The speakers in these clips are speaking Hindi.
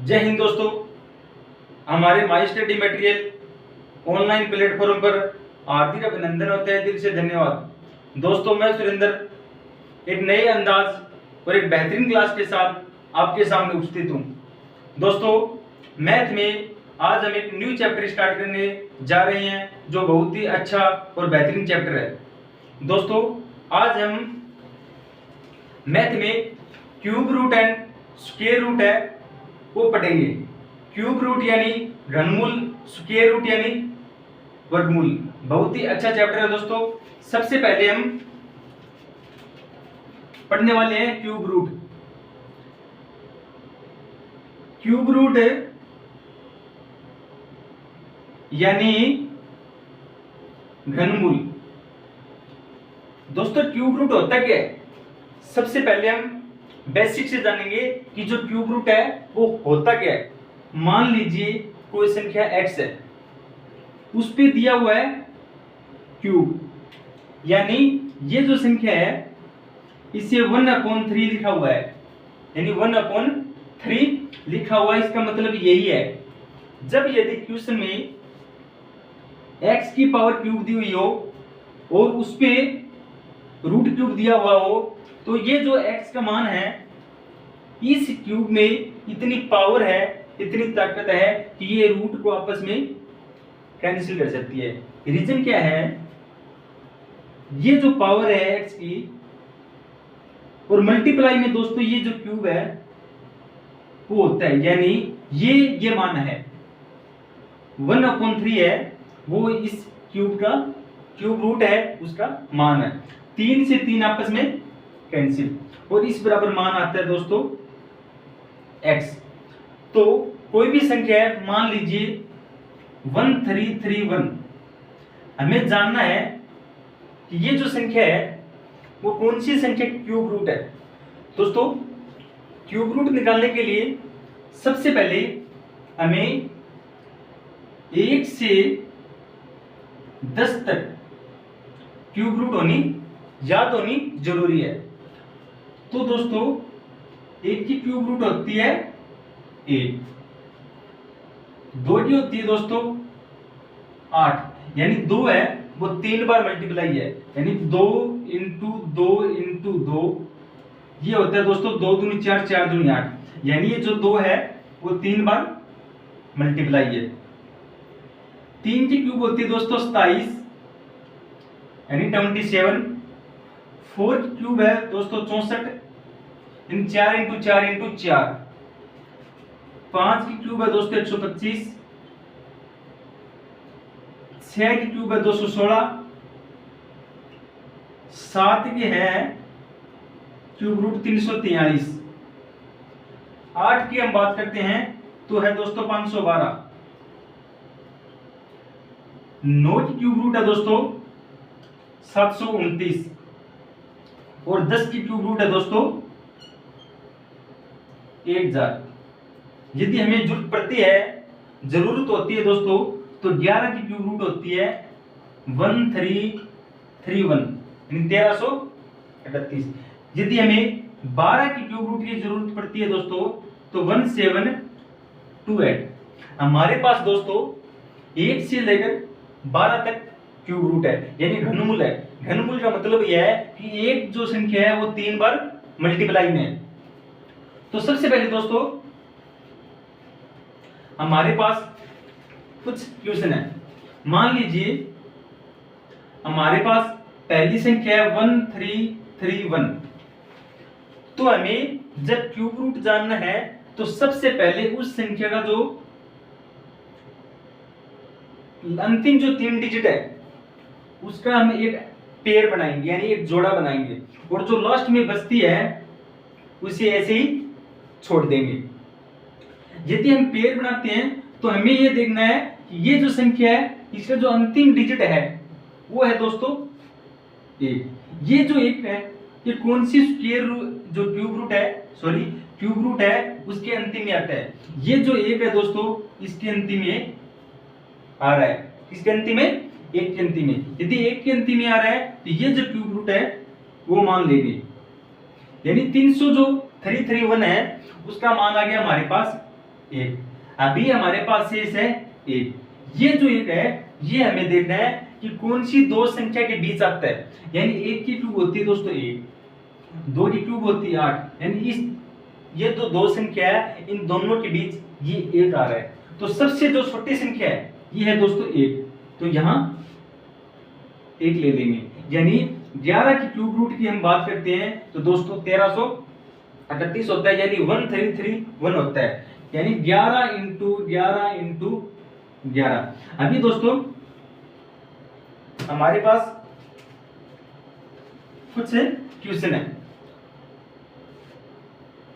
जय हिंद दोस्तों। हमारे my study material online platform पर हार्दिक अभिनंदन होता है, दिल से धन्यवाद। दोस्तों मैं सुरेंद्र एक नए अंदाज और एक बेहतरीन क्लास के साथ आपके सामने उपस्थित हूँ। दोस्तों मैथ में आज हम एक न्यू चैप्टर स्टार्ट करने जा रहे हैं जो बहुत ही अच्छा और बेहतरीन चैप्टर है। दोस्तों आज हम मैथ में cube root and square root है वो पढ़ेंगे। क्यूब रूट यानी घनमूल, स्क्वायर रूट यानी वर्गमूल। बहुत ही अच्छा चैप्टर है दोस्तों। सबसे पहले हम पढ़ने वाले हैं क्यूब रूट। क्यूब रूट यानी घनमूल। दोस्तों क्यूब रूट होता क्या है? सबसे पहले हम बेसिक से जानेंगे कि जो क्यूब रूट है वो होता क्या है। मान लीजिए कोई संख्या x है, उस पे दिया हुआ है क्यूब, यानी ये जो संख्या है इसे 1/3 लिखा हुआ है, यानी 1/3 लिखा हुआ है। इसका मतलब यही है जब यदि क्वेश्चन में x की पावर क्यूब दी हुई हो और उस पे रूट क्यूब दिया हुआ हो, तो ये जो x का मान है इस क्यूब में इतनी पावर है, इतनी ताकत है कि ये रूट को आपस में कैंसिल कर सकती है। रीजन क्या है? ये जो पावर है x की और मल्टीप्लाई में दोस्तों ये जो क्यूब है वो होता है, यानी ये मान है 1/3 है, वो इस क्यूब का क्यूब रूट है, उसका मान है। 3 से 3 आपस में कैंसिल और इस बराबर मान आता है दोस्तों x। तो कोई भी संख्या है, मान लीजिए 1331, हमें जानना है कि ये जो संख्या है वो कौन सी संख्या क्यूब रूट है। दोस्तों क्यूब रूट निकालने के लिए सबसे पहले हमें 1 से 10 तक क्यूब रूट याद होनी जरूरी है। तो दोस्तों 1 की क्यूब रूट होती है 8, 2 की होती है दोस्तों 8, यानी 2 है वो 3 बार मल्टीप्लाई है, यानी 2 इंटू 2 इंटू 2, ये होता है दोस्तों 2 दूनी 4, 4 दूनी 8, यानी ये जो 2 है वो 3 बार मल्टीप्लाई है। 3 की क्यूब होती है दोस्तों 27, यानी 27। 4 की क्यूब है दोस्तों 64, इन 4 इंटू 4 इंटू 4। 5 की क्यूब है दोस्तों 125। 6 की क्यूब है 216। 7 की है क्यूब रूट 343। 8 की हम बात करते हैं तो है दोस्तों 512। 9 की क्यूब रूट है दोस्तों 729 और 10 की क्यूब रूट है दोस्तों 1000। यदि हमें जरूरत होती है दोस्तों तो 11 की क्यूब रूट होती है 1331, यानी 1338। यदि हमें 12 की क्यूब रूट की जरूरत पड़ती है दोस्तों तो 1728। हमारे पास दोस्तों 1 से लेकर 12 तक क्यूब रूट है, यानी घनमूल है। घनमूल का मतलब यह है कि एक जो संख्या है वो 3 बार मल्टीप्लाई में है। तो सबसे पहले दोस्तों हमारे पास कुछ क्वेश्चन है। मान लीजिए हमारे पास पहली संख्या है 1331, तो हमें जब क्यूब रूट जानना है तो सबसे पहले उस संख्या का जो अंतिम जो 3 डिजिट है उसका हम एक पेयर बनाएंगे, यानी एक जोड़ा बनाएंगे, और जो लास्ट में बचती है उसे ऐसे ही छोड़ देंगे। यदि हम पेयर बनाते हैं तो हमें यह देखना है कि ये जो संख्या है इसका जो अंतिम डिजिट है वो है दोस्तों 1। ये जो 1 है ये कौन सी स्क्वायर जो क्यूब रूट है उसके अंतिम में आता है। ये जो 1 है दोस्तों इसके अंतिम में आ रहा है, किसके अंतिम में? 1 के अंतिम में। यदि 1 के अंतिम में आ रहा है तो ये जो क्यूब रूट है वो मान लेंगे, यानी 300 जो 331 है उसका मान आ गया हमारे पास 1। अभी हमारे पास शेष है 1। ये जो 1 है ये हमें देखना है कि कौन सी दो संख्या के बीच आता है। यानी 1 की क्यूब होती है दोस्तों 1, 2 की क्यूब होती है 8। यानी इस ये जो दो संख्या है इन दोनों के बीच ये 1 आ रहा है। तो सबसे जो छोटी संख्या है ये है दोस्तों 1। तो यहाँ 1 ले लेंगे। यानी 11 की क्यूब रूट की हम बात करते हैं तो दोस्तों 1331 होता है, यानी 1331 होता है। यानी 11 इंटू 11 इंटू 11। अभी दोस्तों हमारे पास कुछ क्वेश्चन है।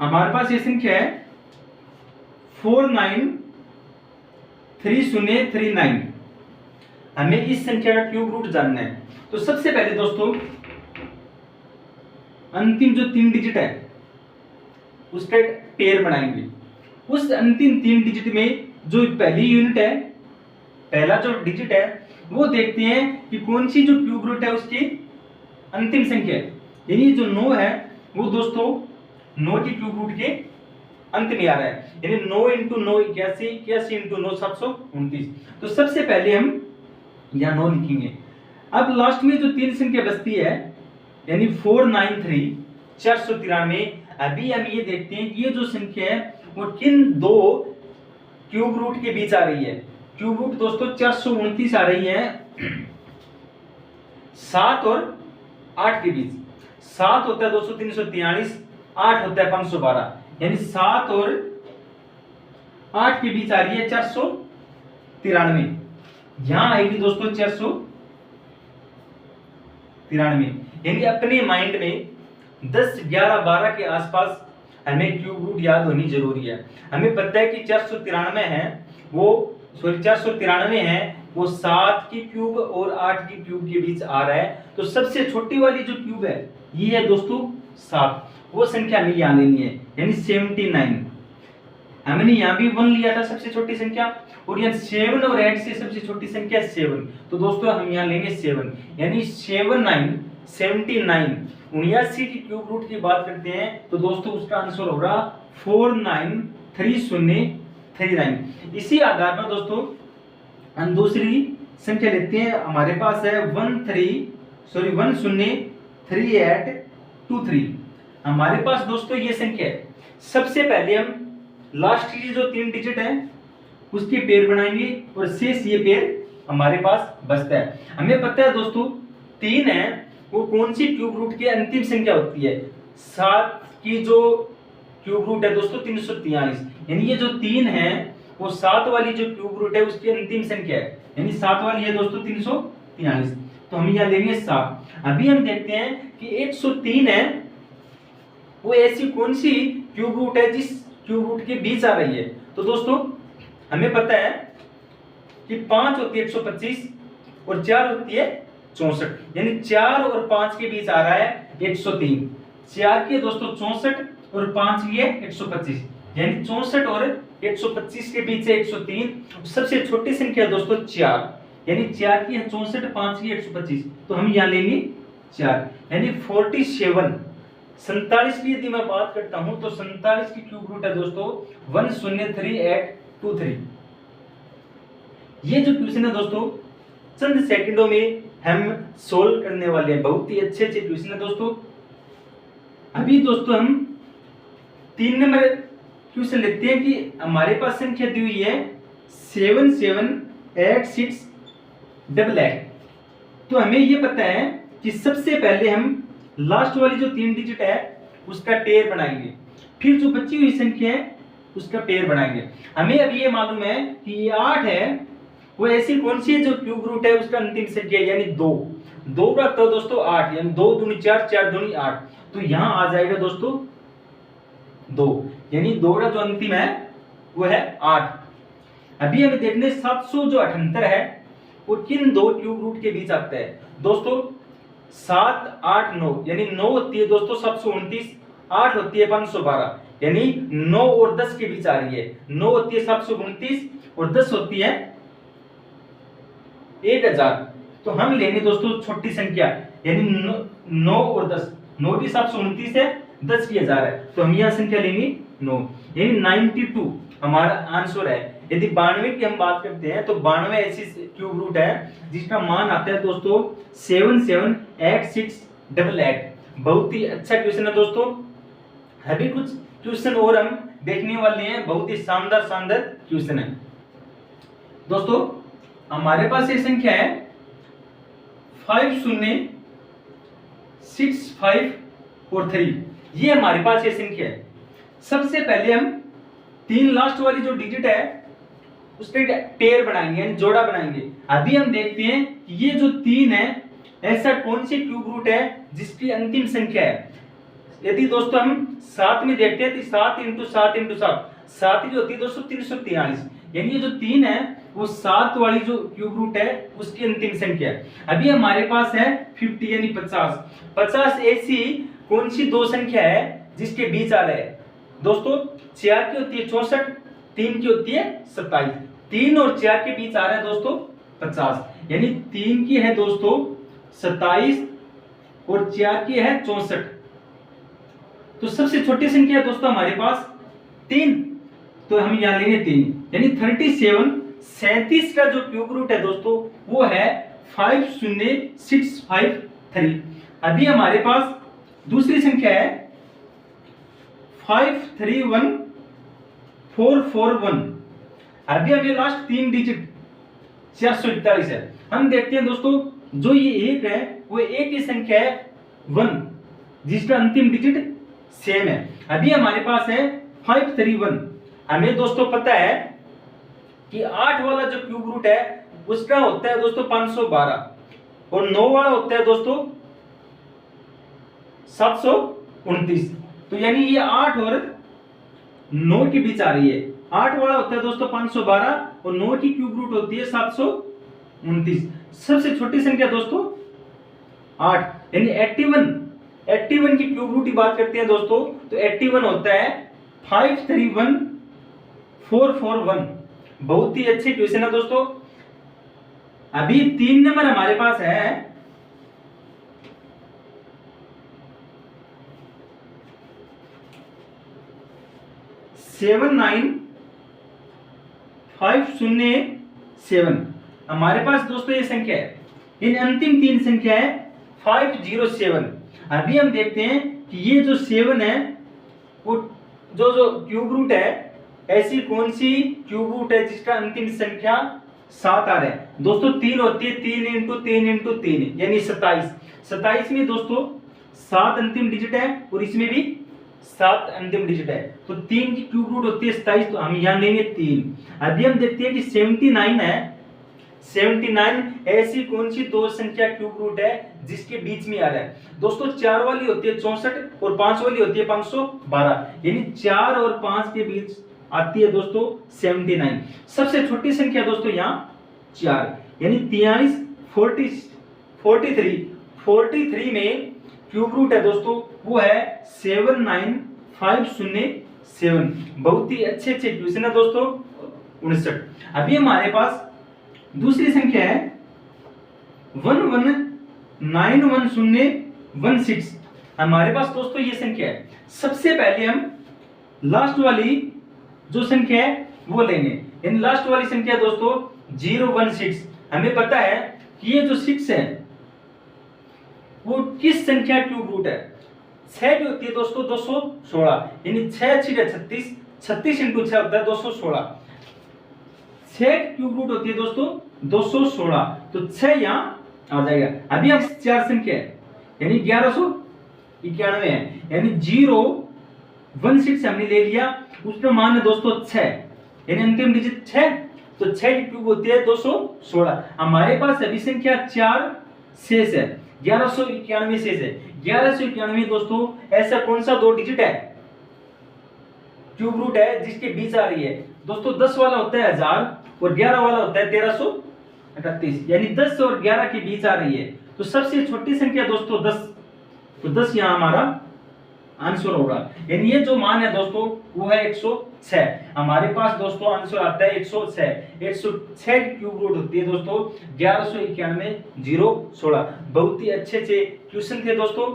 हमारे पास ये संख्या है 493039। हमें इस संख्या का क्यूब रूट जानना है। तो सबसे पहले दोस्तों अंतिम जो 3 डिजिट है उसका पेयर बनाएंगे। उस अंतिम 3 डिजिट में जो पहली यूनिट है, पहला जो डिजिट है वो देखते हैं कि कौन सी जो क्यूब रूट है उसकी अंतिम संख्या है। यानी जो 9 है वो दोस्तों 9 की क्यूब रूट के अंत में आ रहा है। यानी 9 इंटू 9 81, 81 इंटू 9 729। तो सबसे पहले हम यहाँ 9 लिखेंगे। अब लास्ट में जो 3 संख्या बचती है यानी 493 493। अभी हम ये देखते हैं कि ये जो संख्या है वो किन दो क्यूब रूट के बीच आ रही है। क्यूब रूट दोस्तों 429 आ रही है 7 और 8 के बीच। 7 होता है दोस्तों 343, 8 होता है 512। यानी 7 और 8 के बीच आ रही है 493। यहां आएगी दोस्तों 493। यानी अपने माइंड में 10, 11, 12 के आसपास हमें क्यूब रूट याद होनी जरूरी है। हमें पता है कि 493 है वो 493 है वो 7 की क्यूब और 8 की क्यूब के बीच आ रहा है। तो सबसे छोटी वाली जो क्यूब है ये है दोस्तों 7। वो संख्या हमें यहाँ लेनी है यानी 79। हमने यहाँ भी 1 लिया था सबसे छोटी संख्या, और यहाँ 7 और 8 से सबसे छोटी संख्या 7। तो दोस्तों हम यहाँ लेंगे 7। यानी 79 79 की क्यूब रूट की बात करते हैं तो दोस्तों उसका आंसर होगा 493039। इसी आधार पर दोस्तों हम दूसरी संख्या लेते हैं। हमारे पास है 103823। हमारे पास दोस्तों ये संख्या है। सबसे पहले हम लास्ट की जो 3 डिजिट है उसके पेयर बनाएंगे और शेष ये पेयर हमारे पास बचता है। हमें पता है दोस्तों 3 है वो कौन सी क्यूब रूट की अंतिम संख्या होती है। 7 की जो क्यूब रूट है दोस्तों 343। यानी ये जो 3 है वो 7 वाली जो क्यूब रूट है उसकी अंतिम संख्या है। यानी 7 वाली है दोस्तों 343। तो हम यहाँ लेंगे 7। अभी हम देखते हैं कि 103 है वो ऐसी कौन सी क्यूब रूट है जिस क्यूब रूट के बीच आ रही है। तो दोस्तों हमें पता है कि 5 होती है 125 और 4 होती है 64। यानी 4 और 5 के बीच आ रहा है 103। 4 की है दोस्तों 64 और 5 की है 125। यानी 64 और 125 के बीच है 103। सबसे छोटी संख्या है दोस्तों 4। यानी 4 की है 64, 5 की 125। तो हम यहाँ लेंगे 4। यानी 47। 47 की यदि मैं बात करता हूं तो 47 की क्यूब रूट है दोस्तों 103823। ये जो क्वेश्चन है दोस्तों चंद सेकंडों में हम सोल्व करने वाले हैं। बहुत ही अच्छे क्वेश्चन है दोस्तों। अभी दोस्तों हम 3 नंबर क्वेश्चन लेते हैं कि हमारे पास संख्या दी हुई है 778688। तो हमें ये पता है कि सबसे पहले हम लास्ट वाली जो 3 डिजिट है उसका पेयर बनाएंगे, फिर जो बची हुई संख्या है उसका पेयर बनाएंगे। हमें अभी ये मालूम है कि ये 8 है वो ऐसी कौन सी है जो क्यूब रूट है उसका अंतिम संख्या यानी 2 का तो दोस्तों 8। यानी 2 दूनी 4, 4 दूनी 8। तो यहाँ आ जाएगा दोस्तों 2। यानी 2 का जो अंतिम है वो है 8। अभी हमें देखने 778 है वो किन दो क्यूब रूट के बीच आता है। दोस्तों 7, 8, 9। यानी 9 होती है दोस्तों 729, 8 होती है 512। यानी 9 और 10 के बीच आ रही है। 9 होती है 729 और 10 होती है 1000। तो हम लेंगे दोस्तों छोटी संख्या यानी 9 और 10। 9 की 729 है, 10 की 1000 है। तो हम यह संख्या लेंगे 9, यानी 92 हमारा आंसर है। यदि 92 की हम बात करते हैं तो 92 ऐसी क्यूब रूट है जिसका मान आता है दोस्तों 778688। बहुत ही अच्छा क्वेश्चन है दोस्तों। अभी कुछ क्वेश्चन और हम देखने वाले हैं, बहुत ही शानदार शानदार क्वेश्चन है दोस्तों। हमारे पास ये संख्या है 5065 और 3, ये हमारे पास ये संख्या है। सबसे पहले हम 3 लास्ट वाली जो डिजिट है उसके पेयर बनाएंगे यानी जोड़ा बनाएंगे। अभी हम देखते हैं कि ये जो 3 है ऐसा कौन सी क्यूब रूट है जिसकी अंतिम संख्या है। यदि दोस्तों हम 7 में देखते हैं तो 7 × 7 × 7 7 की होती है दोस्तों 343, यानी ये जो 3 है वो 7 वाली जो क्यूब रूट है उसकी अंतिम संख्या है। अभी हमारे पास है 50 यानी 50। 50 ऐसी कौन सी दो संख्या है जिसके बीच आ रहा है दोस्तों? 4 की होती है 64, 3 की होती है 27। 3 और 4 के बीच आ रहा है दोस्तों 50, यानी 3 की है दोस्तों 27 और 4 की है 64। तो सबसे छोटी संख्या है दोस्तों हमारे पास 3, तो हम यहां लेंगे 3, यानी 37 का जो क्यूब रूट है दोस्तों वो है 50653। अभी हमारे पास दूसरी संख्या है 531441। अभी हमें लास्ट 3 डिजिट 441 है। हम देखते हैं दोस्तों जो ये 1 है वो एक ही संख्या है 1 जिसका अंतिम डिजिट सेम है। अभी हमारे पास है 531। हमें दोस्तों पता है कि 8 वाला जो क्यूब रूट है उसका होता है दोस्तों 512 और 9 वाला होता है दोस्तों 729। तो यानी ये 8 और 9 के बीच आ रही है। 8 वाला होता है दोस्तों 512 और 9 की क्यूब रूट होती है 729। सबसे छोटी संख्या दोस्तों 8, यानी 81 की क्यूब रूट की बात करते हैं दोस्तों तो 81 होता है 531441। बहुत ही अच्छे क्वेश्चन है दोस्तों। अभी 3 नंबर हमारे पास है 79507। हमारे पास दोस्तों ये संख्या है, इन अंतिम 3 संख्या है 507। अभी हम देखते हैं कि ये जो 7 है वो जो क्यूब रूट है ऐसी कौन सी क्यूब रूट है जिसका अंतिम संख्या 7 आ रहा है दोस्तों? 3 होती है 3 × 3 × 3 यानी 27। 27 में दोस्तों 7 अंतिम डिजिट है और इसमें भी 7 अंतिम डिजिट है, तो 3 की क्यूब रूट होती है 27, तो हम यहां लेंगे 3। अभी हम देखते हैं कि 79 है। 79 ऐसी कौन सी दो संख्या क्यूब रूट है जिसके बीच में आ रहा है दोस्तों? 4 वाली होती है 64 और 5 वाली होती है 512, यानी 4 और 5 के बीच आती है दोस्तों 79। सबसे छोटी संख्या दोस्तों यहाँ 4, यानी 43 में क्यूब रूट है दोस्तों वो है 79507। बहुत ही अच्छे क्वेश्चन है दोस्तों। 59। अभी हमारे पास दूसरी संख्या है 11911016। हमारे पास दोस्तों ये संख्या है। सबसे पहले हम लास्ट वाली जो संख्या है वो लेंगे, यानी लास्ट वाली संख्या दोस्तों 016। हमें पता है कि ये जो 6 है वो किस संख्या क्यूब रूट है? 6 की होती है दोस्तों 216, यानी 6 × 6 = 36, 36 × 6 होता है 216। 6 क्यूब रूट होती है दोस्तों 216, तो 6 यहाँ आ जाएगा। अभी हम 4 संख्या है यानी 1191 है, यानी 016 हमने ले लिया, उसका मान है दोस्तों 6, यानी अंतिम डिजिट 6, तो 6 की क्यूब होती है 216। हमारे पास अभी संख्या 4 शेष है, 1191 शेष है। 1191 दोस्तों ऐसा कौन सा 2 डिजिट है क्यूब रूट है जिसके बीच आ रही है दोस्तों? 10 वाला होता है 1000 और 11 वाला होता है 1331, यानी 10 और 11 के बीच आ रही है। तो सबसे छोटी संख्या दोस्तों 10, तो 10 यहाँ हमारा आंसर होगा, यानी ये जो मान है दोस्तों वो है 106। हमारे पास दोस्तों आंसर आता है 106। 106 की क्यूब रूट होती है दोस्तों 1191 बहुत ही अच्छे क्वेश्चन थे दोस्तों।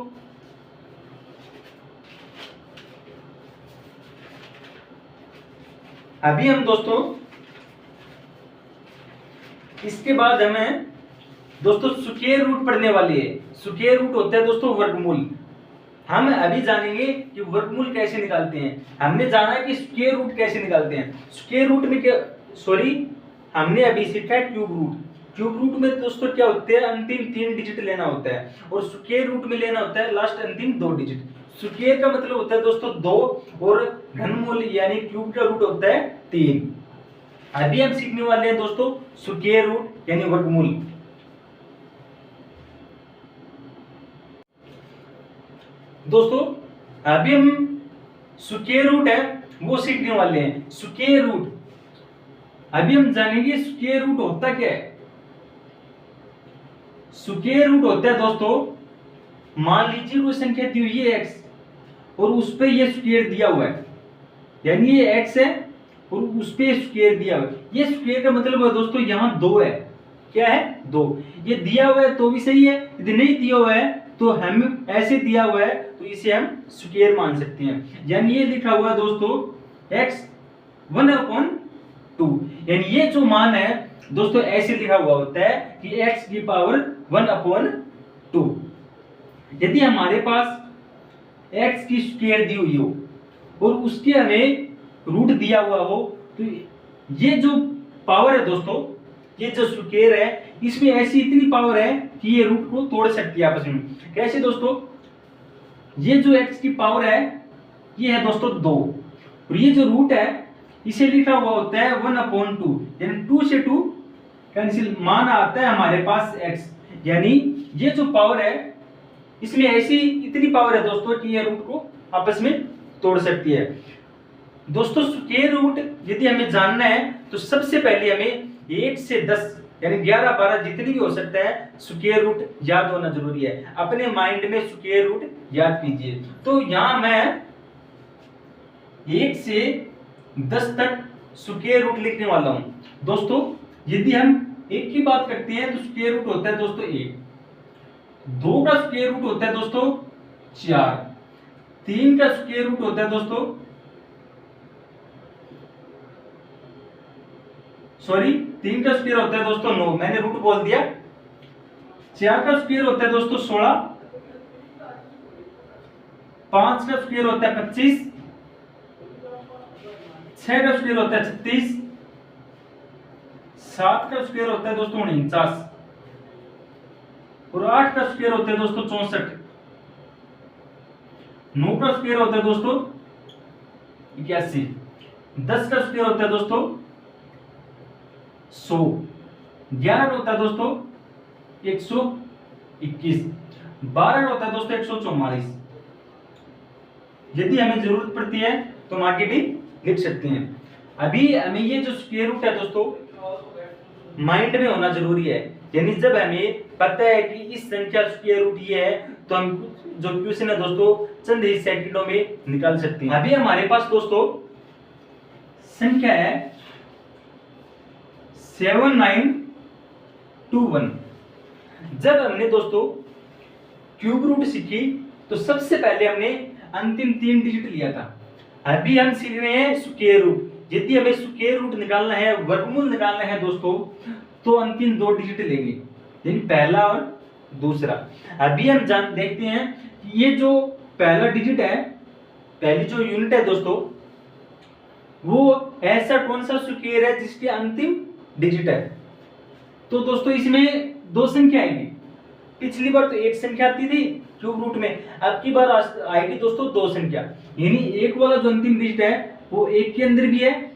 अभी हम दोस्तों इसके बाद हमें दोस्तों स्क्वायर रूट पढ़ने वाली है। स्क्वायर रूट होता है दोस्तों वर्गमूल। हम अभी जानेंगे कि वर्गमूल कैसे निकालते हैं। हमने जाना कि स्क्वायर रूट कैसे निकालते हैं। स्क्वायर रूट में क्या, सॉरी, हमने अभी सीखा है क्यूब रूट। क्यूब रूट में दोस्तों क्या होते हैं, अंतिम 3 डिजिट लेना होता है, और स्क्वायर रूट में लेना होता है लास्ट अंतिम 2 डिजिट। स्क्वायर का मतलब होता है दोस्तों 2, और घनमूल यानी क्यूब का रूट होता है 3। अभी हम सीखने वाले हैं दोस्तों स्क्वायर रूट यानी वर्गमूल। दोस्तों अभी हम स्क्वायर रूट है वो सीखने वाले हैं। स्क्वायर रूट अभी हम जानेंगे स्क्वायर रूट होता क्या है। स्क्वायर रूट होता है दोस्तों, मान लीजिए कोई संख्या दी हुई है x और उस पे ये स्क्वायर दिया हुआ है, यानी ये x है और उस पे स्क्वायर दिया हुआ है। ये स्क्वायर का मतलब है दोस्तों यहाँ 2 है। क्या है? 2। ये दिया हुआ है तो भी सही है, यदि नहीं दिया हुआ है तो हम ऐसे दिया हुआ है तो इसे हम स्क्वायर मान सकते हैं। यानी ये लिखा हुआ है दोस्तों x 1/2, यानी ये जो मान है दोस्तों ऐसे लिखा हुआ होता है कि x की पावर 1/2। यदि हमारे पास x की स्क्वायर दी हुई हो और उसके हमें रूट दिया हुआ हो, तो ये जो पावर है दोस्तों, ये जो स्क्वायर है इसमें ऐसी इतनी पावर है कि ये रूट को तोड़ सकती है आपस में। कैसे दोस्तों? ये जो x की पावर है ये है दोस्तों 2, और ये जो रूट है इसे लिखा हुआ होता है 1/2, यानी 2 से 2 कैंसिल, मान आता है हमारे पास x। यानी ये जो पावर है इसमें ऐसी इतनी पावर है दोस्तों कि ये रूट को आपस में तोड़ सकती है। दोस्तों स्क्वायर रूट यदि हमें जानना है तो सबसे पहले हमें 1 से 10 यानी 11 12 जितनी भी हो सकता है स्क्वायर रूट याद होना जरूरी है। अपने माइंड में स्क्वायर रूट याद कीजिए। तो यहां मैं 1 से 10 तक स्क्वायर रूट लिखने वाला हूं। दोस्तों यदि हम 1 की बात करते हैं तो स्क्वायर रूट होता है दोस्तों 1, 2 का स्क्वायर रूट होता है दोस्तों 4, 3 का स्क्वायर रूट होता है दोस्तों, सॉरी 3 का स्क्वायर होता है दोस्तों 9, मैंने रूट बोल दिया। 4 का स्क्वायर होता है दोस्तों 16, 5 का स्क्वायर होता है 25, 6 का स्क्वायर होता है 36, 7 का स्क्वायर होता है दोस्तों 49, और 8 का स्क्वायर होता है दोस्तों 64, 9 का स्क्वायर होता है दोस्तों 81, 10 का स्क्वायर होता है दोस्तों 100, 11 का होता है दोस्तों 121, 12 का होता है दोस्तों 144। यदि हमें जरूरत पड़ती है तो हम आगे भी लिख सकते हैं। अभी हमें ये जो स्क्वायर रूट है दोस्तों माइंड में होना जरूरी है, यानी जब हमें पता है कि इस संख्या स्क्वायर रूट ये है तो हम जो क्वेश्चन है दोस्तों चंद ही सेकंडों में निकाल सकते हैं। अभी हमारे पास दोस्तों संख्या है 7921। जब हमने दोस्तों क्यूब रूट सीखी तो सबसे पहले हमने अंतिम 3 डिजिट लिया था। अभी हम सीख रहे हैं स्क्वायर रूट। यदि हमें स्क्वायर रूट निकालना है, वर्गमूल निकालना है दोस्तों, तो अंतिम 2 डिजिट लेंगे, यानी पहला और दूसरा। अभी हम देखते हैं कि ये जो पहला डिजिट है, पहली जो यूनिट है दोस्तों, वो ऐसा कौन सा स्क्वायर है जिसके अंतिम डिजिट है। तो दोस्तों इसमें 2 संख्या आएगी। पिछली बार तो 1 संख्या आती थी क्यूब रूट में, अब की बार आएगी दोस्तों 2 संख्या, यानी 1 वाला जो अंतिम डिजिट है वो 1 के अंदर भी है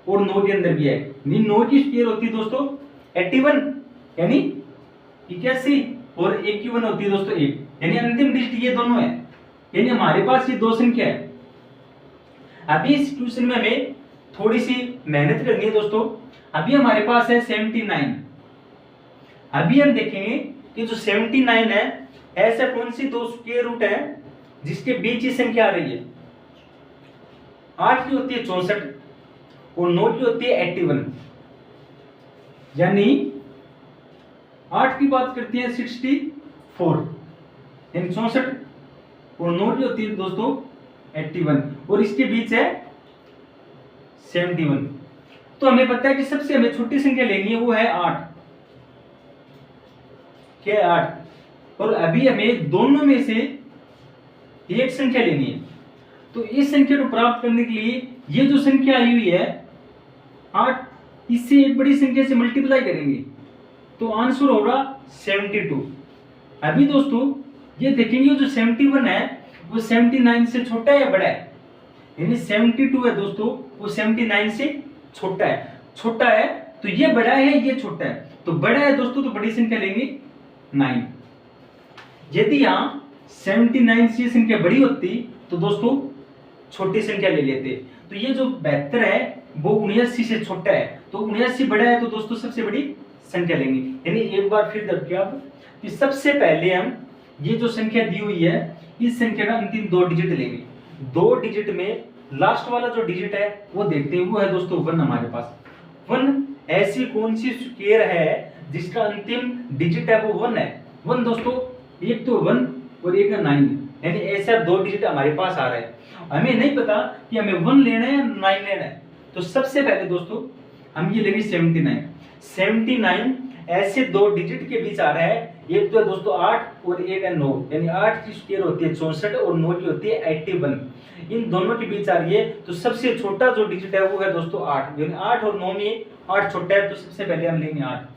और 9 के अंदर भी है। यानी 9 की स्क्वायर होती है दोस्तों 81, यानी 81, और 1 की 1 होती है दोस्तों 1, यानी अंतिम डिजिट ये दोनों है। यानी हमारे पास ये 2 संख्या है। अभी इस क्वेश्चन में हमें थोड़ी सी मेहनत करनी है दोस्तों। अभी हमारे पास है 79। अभी हम देखेंगे कि जो 79 है ऐसा कौन सी 2 स्क्वायर रूट है जिसके बीच ही संख्या आ रही है। 8 की होती है 64 और 9 की होती है 81, यानी 8 की बात करते हैं 64, यानी 64, और 9 की होती है दोस्तों 81, और इसके बीच है 71। तो हमें पता है कि सबसे हमें छोटी संख्या लेनी है वो है 8, क्या है 8। और अभी हमें दोनों में से एक संख्या लेनी है। तो इस संख्या को प्राप्त करने के लिए ये जो संख्या आई हुई है 8, इससे एक बड़ी संख्या से मल्टीप्लाई करेंगे तो आंसर होगा 72। अभी दोस्तों ये देखेंगे जो 71 है वो 79 से छोटा है या बड़ा है, यानी 72 है दोस्तों वो 79 से छोटा है। छोटा है तो ये बड़ा है, ये छोटा है, तो बड़ा है दोस्तों तो बड़ी संख्या लेंगे 9। यदि यहाँ 79 से संख्या बड़ी होती तो दोस्तों छोटी संख्या ले लेते। तो ये जो 72 है वो 79 से छोटा है, तो 79 बड़ा है तो दोस्तों सबसे बड़ी संख्या लेंगे। यानी एक बार फिर देखिए आप कि सबसे पहले हम ये जो संख्या दी हुई है इस संख्या का अंतिम 2 डिजिट लेंगे। 2 डिजिट में लास्ट वाला जो डिजिट है वो देखते हैं, वो है दोस्तों 1 हमारे पास। 1 ऐसी कौन सी स्क्वायर है जिसका अंतिम डिजिट है वो 1 है। 1 दोस्तों एक तो 1 और एक 9, यानी ऐसा 2 डिजिट हमारे पास आ रहा है। हमें नहीं पता कि हमें 1 लेना है या 9 लेना है, तो सबसे पहले दोस्तों हम ये लेंगे 79। 79 ऐसे 2 डिजिट के बीच आ रहा है, एक तो है दोस्तों 8 और एक है 9, यानी 8 की स्क्वायर होती है 64 और 9 की होती है 81। इन दोनों के बीच आ रही है, तो सबसे छोटा जो डिजिट है वो है दोस्तों 8, यानी 8 और 9 में 8 छोटा है, तो सबसे पहले हम लेंगे 8।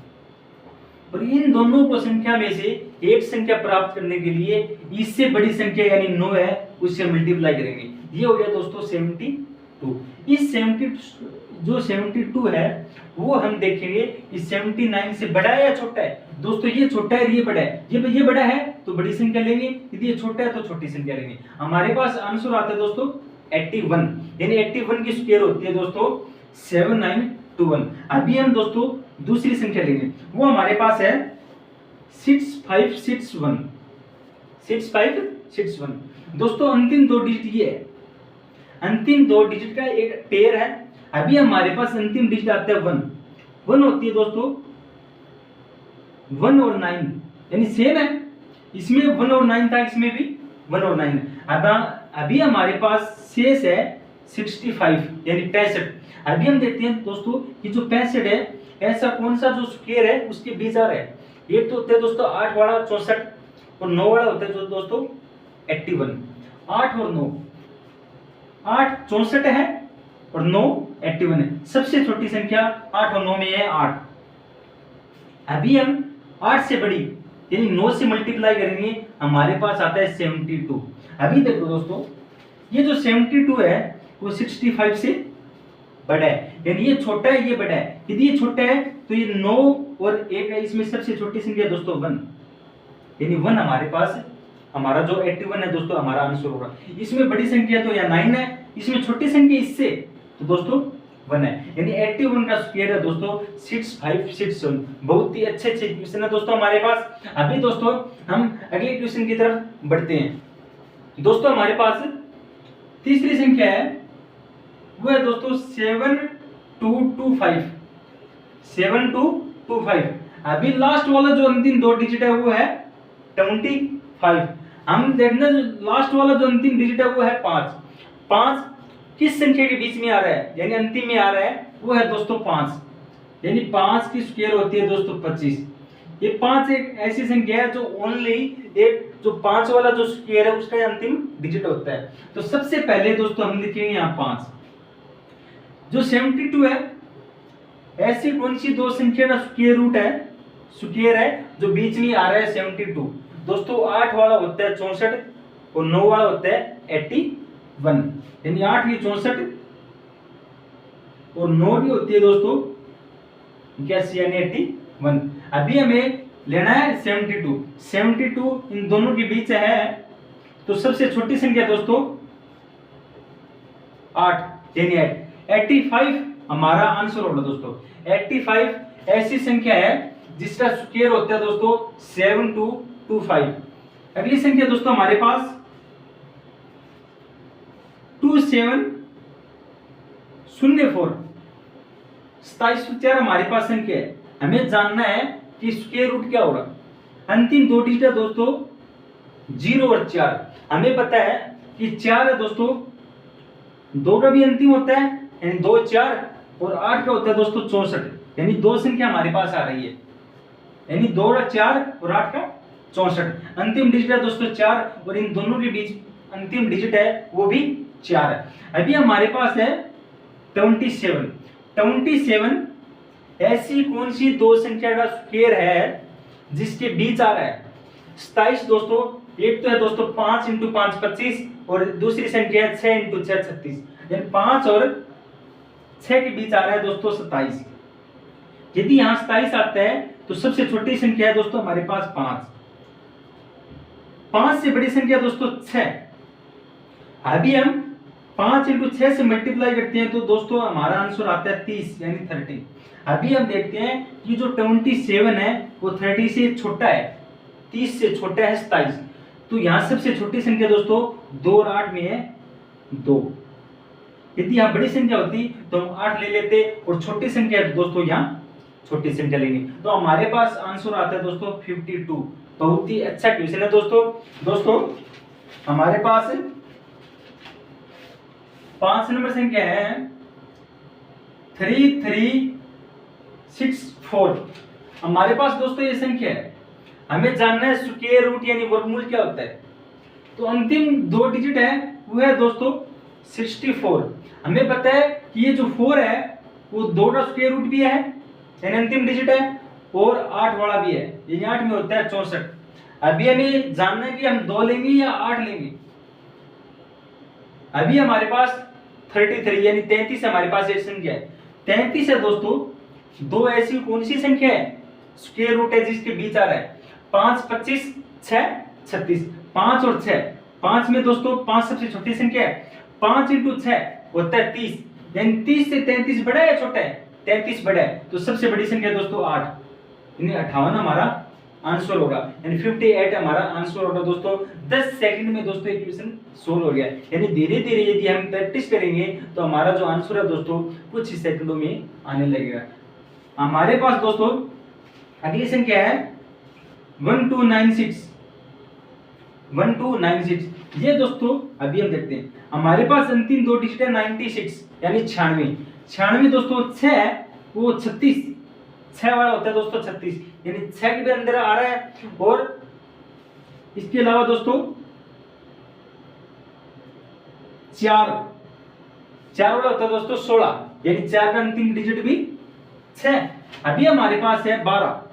और इन दोनों को संख्या में से एक संख्या प्राप्त करने के लिए इससे बड़ी संख्या यानी 9 है उससे मल्टीप्लाई करेंगे। ये हो गया दोस्तों 72। इस 72 है वो हम देखेंगे कि 79 से बड़ा है या छोटा है। दोस्तों ये छोटा है, ये बड़ा है। ये बड़ा है तो बड़ी संख्या लेंगे, यदि ये छोटा है तो छोटी संख्या लेंगे। हमारे पास आंसर आता है दोस्तों 81, यानी 81 की स्क्वायर होती है दोस्तों 7921। अभी हम दोस्तों दूसरी संख्या लेंगे, वो हमारे पास है 6561। 6561 दोस्तों अंतिम 2 डिजिट ये है, अंतिम 2 डिजिट का एक पेयर है। अभी हमारे पास अंतिम डिजिट आता है 1। 1 होती है दोस्तों 1 और 9, यानी सेम है, इसमें 1 और 9 था, इसमें भी 1 और 9। अब अभी हमारे पास शेष है 65 यानी 65। अभी हम देखते हैं दोस्तों कि जो 65 है ऐसा कौन सा जो स्क्वायर है उसके बीच आ रहा है। एक तो होता है दोस्तों 8 वाला 64 और 9 वाला होता है जो दोस्तों 81। 8 और 9, 8 64 है और 9 81 है। सबसे छोटी संख्या 8 और 9 में है 8। अभी हम 8 से बड़ी यानी 9 से मल्टीप्लाई करेंगे, हमारे पास आता है 72। अभी देखो दोस्तों ये जो 72 है वो 65 से बड़ा है, यानी ये छोटा है ये बड़ा है। यदि ये छोटा है तो ये 9 और 1 है, इसमें सबसे छोटी संख्या दोस्तों 1, यानी 1 हमारे पास हमारा जो 81 है दोस्तों हमारा आंसर होगा। इसमें बड़ी संख्या तो या 9 है, इसमें छोटी संख्या इससे तो दोस्तों 1 है, यानी 81 का स्क्वायर है दोस्तों 6561। बहुत ही अच्छे क्वेश्चन है दोस्तों हमारे पास। अभी दोस्तों हम अगले क्वेश्चन की तरफ बढ़ते हैं। दोस्तों हमारे पास तीसरी संख्या है वो है दोस्तों 7225। 7225। अभी लास्ट वाला जो अंतिम 2 डिजिट है वो है 25। हम देखना जो लास्ट वाला जो अंतिम डिजिट है वो है 5। 5 किस संख्या के बीच में आ रहा है, यानी अंतिम में आ रहा है वो है दोस्तों 5, यानी 5 की स्क्वायर होती है दोस्तों 25। ये 5 एक ऐसी संख्या है जो ओनली एक जो 5 वाला जो स्क्वायर है उसका अंतिम डिजिट होता है। तो सबसे पहले दोस्तों हम लिखेंगे यहाँ 5। जो 72 है ऐसी कौन सी 2 संख्या का स्क्वायर है जो बीच में आ रहा है 72। दोस्तों 8 वाला होता है 64 और 9 वाला होता है 81, यानी 8 की 64 और 9 की होती है दोस्तों 81 यानी 81। अभी हमें लेना है 72। 72 इन दोनों के बीच है, तो सबसे छोटी संख्या दोस्तों 8 यानी 85 हमारा आंसर होगा दोस्तों। 85 ऐसी संख्या है जिसका स्क्वायर होता है दोस्तों 7225। अगली संख्या दोस्तों हमारे पास 2704। 2704 हमारे पास संख्या है। हमें जानना है कि स्क्वायर रूट क्या होगा। अंतिम 2 डिजिट है दोस्तों 0 और 4। हमें पता है कि 4 है दोस्तों 2 का भी अंतिम होता है यानी 2 4 और 8 का होता है दोस्तों 64, यानी दो संख्या हमारे पास आ रही है, यानी 2 का 4 और 8 का 64। अंतिम डिजिट है दोस्तों 4 और इन दोनों के बीच अंतिम डिजिट है वो भी 4 है। अभी हमारे पास है 27 ऐसी कौन सी दो संख्या का स्क्वायर है जिसके बीच आ रहा है 27 दोस्तों। एक तो है दोस्तों 5 × 5 25 और दूसरी संख्या है 6 × 6 36, यानी 5 और 6 के बीच आ रहा है दोस्तों 27। यदि यहाँ 27 आता है तो सबसे छोटी संख्या है दोस्तों हमारे पास 5 से बड़ी संख्या दोस्तों 6। अभी हम 5 × 6 से मल्टीप्लाई करते हैं तो दोस्तों हमारा आंसर आता है 30 यानी 30। अभी हम देखते हैं कि जो 27 है वो 30 से छोटा है, 30 से छोटा है 27। तो यहाँ सबसे छोटी संख्या दोस्तों 2 और 8 में है 2। यदि यहाँ बड़ी संख्या होती तो हम 8 ले लेते और छोटी संख्या दोस्तों यहाँ छोटी संख्या लेंगे। तो हमारे पास आंसर आता है दोस्तों 52। बहुत ही अच्छा क्वेश्चन है दोस्तों हमारे पास 5 नंबर संख्या है 3364। हमारे पास दोस्तों ये संख्या है, हमें जानना है स्क्वायर रूट यानी वर्गमूल क्या होता है। तो अंतिम दो डिजिट है वो है दोस्तों 64। हमें पता है कि ये जो 4 है वो 2 का स्क्वायर रूट भी है यानी अंतिम डिजिट है और 8 वाला भी है, यानी 8 में होता है 64। अभी हमें जानना है कि हम 2 लेंगे या 8 लेंगे। अभी हमारे पास 33 यानी 33 हमारे पास एक संख्या है। 33 है दोस्तों, दो ऐसी कौन सी संख्या है स्क्वायर रूट है जिसके बीच आ रहा है 5 25 6 36। 5 और 6, 5 में दोस्तों 5 सबसे छोटी संख्या है, 5 × 6 होता है 30, यानी 30 से 33 बड़ा है या छोटा है, 33 बड़ा है। तो सबसे बड़ी संख्या दोस्तों 8 यानी 58 हमारा आंसर होगा, यानी 58 हमारा आंसर होगा दोस्तों। 10 सेकंड में दोस्तों इक्वेशन सोल्व हो गया। यानी धीरे धीरे यदि हम प्रैक्टिस करेंगे तो हमारा जो आंसर है दोस्तों कुछ ही सेकंडों में आने लगेगा। हमारे पास दोस्तों अगली संख्या है 1296। ये दोस्तों अभी हम देखते हैं हमारे पास अंतिम दो डिजिट है 96 यानी 96 दोस्तों 6 वो 36, 6 वाला होता है दोस्तों 36, यानी 6 के भी अंदर आ रहा है। और इसके अलावा दोस्तों 4 वाला होता है दोस्तों 16, यानी 4 का अंतिम डिजिट भी 6। अभी हमारे पास है 12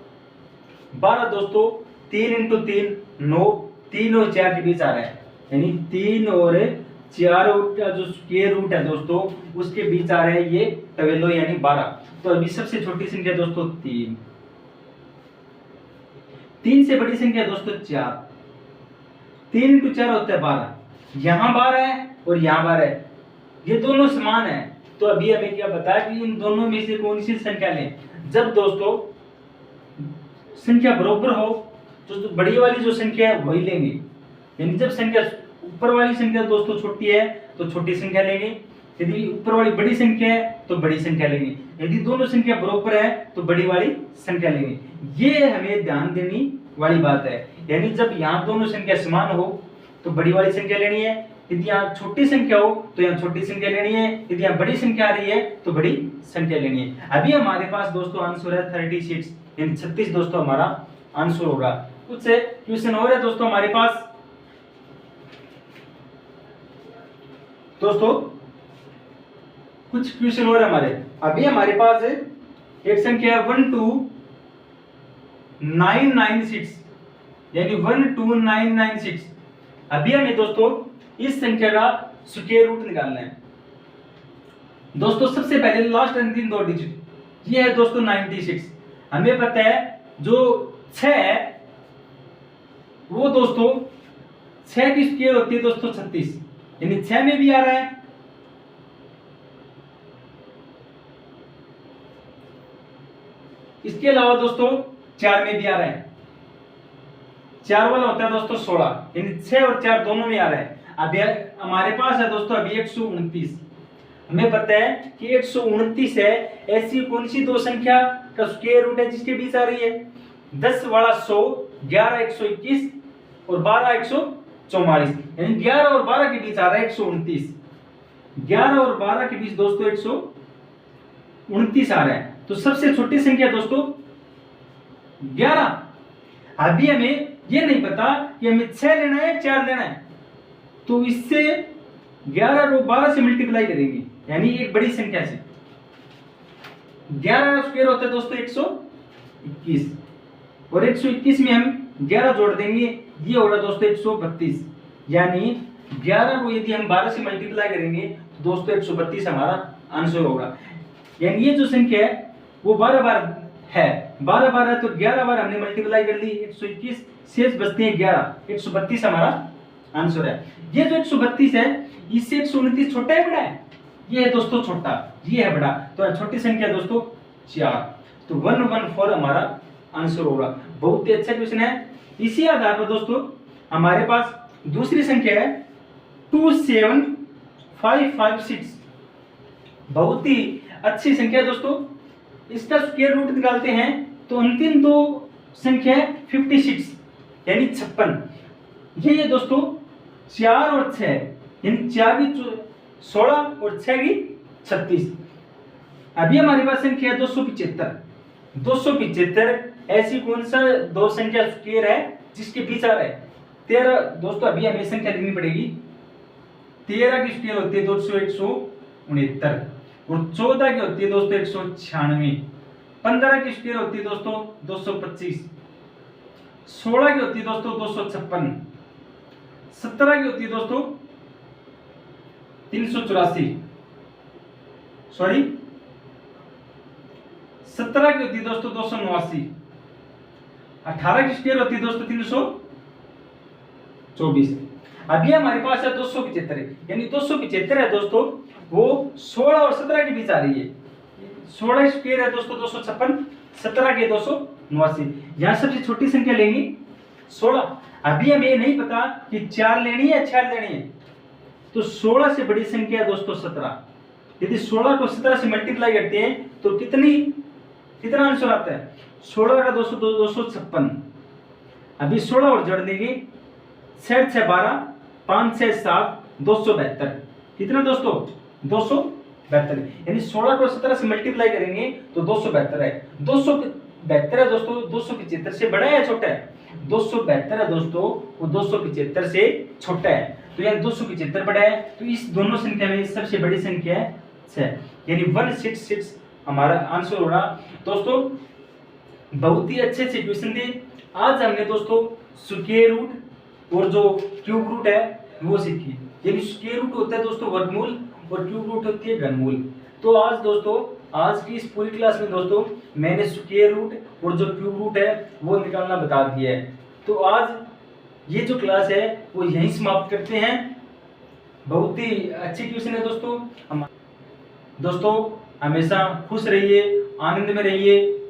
दोस्तों 3 × 3 9, 3 और 4 के बीच आ रहा है, यानी 3 और 4 का जो स्क्वायर रूट है दोस्तों उसके बीच आ रहा है ये 12 यानी 12। तो अभी सबसे छोटी संख्या दोस्तों 3 से बड़ी संख्या दोस्तों 4, 3 × 4 होता है 12, यहाँ 12 है और यहाँ 12 है, ये दोनों समान है। तो अभी हमें क्या बताया कि इन दोनों में से कौन सी संख्या लें। जब दोस्तों संख्या बराबर हो तो बड़ी वाली जो संख्या है वही लेंगे, यानी जब संख्या ऊपर वाली संख्या दोस्तों छोटी है तो छोटी संख्या लेंगे, यदि ऊपर वाली बड़ी संख्या है तो बड़ी संख्या लेंगे, यदि दोनों संख्या बराबर है तो बड़ी वाली संख्या लेंगे। ये हमें ध्यान देने वाली बात है, यानी जब यहाँ दोनों संख्या समान हो तो बड़ी वाली संख्या लेनी है, यदि यहाँ छोटी संख्या हो तो यहाँ छोटी संख्या लेनी है, यदि यहाँ बड़ी संख्या आ रही है तो बड़ी संख्या लेनी है। अभी हमारे पास दोस्तों आंसर है 36 यानी 36 दोस्तों हमारा आंसर होगा। कुछ क्वेश्चन और है दोस्तों हमारे पास। दोस्तों कुछ क्वेश्चन और है हमारे। अभी हमारे पास है एक संख्या 12996 यानी 12996। अभी हमें दोस्तों इस संख्या का स्क्वायर रूट निकालना है। दोस्तों सबसे पहले लास्ट अंतिम दो डिजिट ये है दोस्तों 96। हमें पता है जो 6 है वो दोस्तों 6 की स्क्वायर होती है दोस्तों 36, यानी 6 में भी आ रहा है, इसके अलावा दोस्तों 4 में भी आ रहा है। 4 वाला होता है दोस्तों 16, यानी 6 और 4 दोनों में आ रहा है। अभी हमारे पास है दोस्तों अभी 129। हमें पता है कि 129 है ऐसी कौन सी दो संख्या का स्क्वायर रूट है जिसके बीच आ रही है 10 वाला 100, 11 121 और 12 144, यानी 11 और 12 के बीच आ रहा है 129। 11 और 12 के बीच दोस्तों 129 आ रहा है। तो सबसे छोटी संख्या दोस्तों 11। अभी हमें ये नहीं पता कि हमें 6 लेना है 4 लेना है, तो इससे 11 को 12 से मल्टीप्लाई करेंगे, यानी एक बड़ी संख्या से। 11 का स्क्वायर होता है दोस्तों 121, और 121 में हम 11 जोड़ देंगे, ये होगा दोस्तों 132। यानी 11 को यदि हम 12 से मल्टीप्लाई करेंगे तो दोस्तों 132 हमारा आंसर होगा। यानी ये जो संख्या है वो 12 बार है, 12 बार है तो 11 बार हमने मल्टीप्लाई कर ली, 121 शेष बचते हैं 11, 132 हमारा आंसर है। ये जो 132 है इससे 129 छोटा है बड़ा है? ये है दोस्तों छोटा, ये है बड़ा, तो छोटी संख्या दोस्तों 4, तो 114 हमारा आंसर होगा। बहुत ही अच्छा क्वेश्चन है। इसी आधार पर दोस्तों हमारे पास दूसरी संख्या है 27556, बहुत ही अच्छी संख्या है दोस्तों। इसका स्क्वायर रूट निकालते हैं तो अंतिम दो संख्या है 56 यानी 56। ये दोस्तों 4 और 6 यानी 4 की 16 और 6 की 36। अभी हमारे पास संख्या है 275। 275 ऐसी कौन सा दो संख्या स्क्वायर है जिसके बीच आ रहा है 13। दोस्तों अभी हमें संख्या लिखनी पड़ेगी। 13 की स्क्वायर होती है दोस्तों 169, और 14 की होती है दोस्तों 196, 15 की स्क्वायर होती है दोस्तों 225, 16 की होती है दोस्तों 256, 17 की होती है दोस्तों 384, सॉरी 17 की होती है दोस्तों 289, 18 की स्क्वायर होती है दोस्तों 324। अभी हमारे पास है 275, यानी 275 है दोस्तों वो 16 और 17 के बीच आ रही है। 16 स्क्वायर है दोस्तों 256, 17 के 289। यहाँ सबसे छोटी संख्या लेंगे 16। अभी हमें ये नहीं पता कि 4 लेनी है 6 लेनी है, तो 16 से बड़ी संख्या है दोस्तों 17। यदि 16 को 17 से मल्टीप्लाई करते हैं तो कितना आंसर आता है? 16 का 256। अभी 16 और जोड़ देंगे, 6 6 12, 5 6 7, 272। कितना दोस्तों? 272। यानी 16 को 17 से मल्टीप्लाई करेंगे तो 272 है। 272 है दोस्तों 275 से बड़ा है छोटा है? 272 है दोस्तों वो 275 से छोटा है, तो यानी 275 बड़ा है। तो इस दोनों संख्या में सबसे बड़ी संख्या है 6, यानी 166 हमारा आंसर होगा। दोस्तों बहुत ही अच्छे से क्वेश्चन थे। आज हमने दोस्तों स्क्वायर रूट और जो क्यूब रूट है वो सीखी। यानी स्क्वायर रूट होता है दोस्तों वर्गमूल और क्यूब रूट होती है घनमूल। तो आज दोस्तों आज की इस पूरी क्लास में दोस्तों मैंने स्क्वायर रूट और जो क्यूब रूट है वो निकालना बता दिया है। तो आज ये जो क्लास है वो यहीं समाप्त करते हैं। बहुत ही अच्छी क्वेश्चन है दोस्तों। दोस्तों हमेशा खुश रहिए, आनंद में रहिए।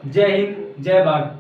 जय हिंद, जय भारत।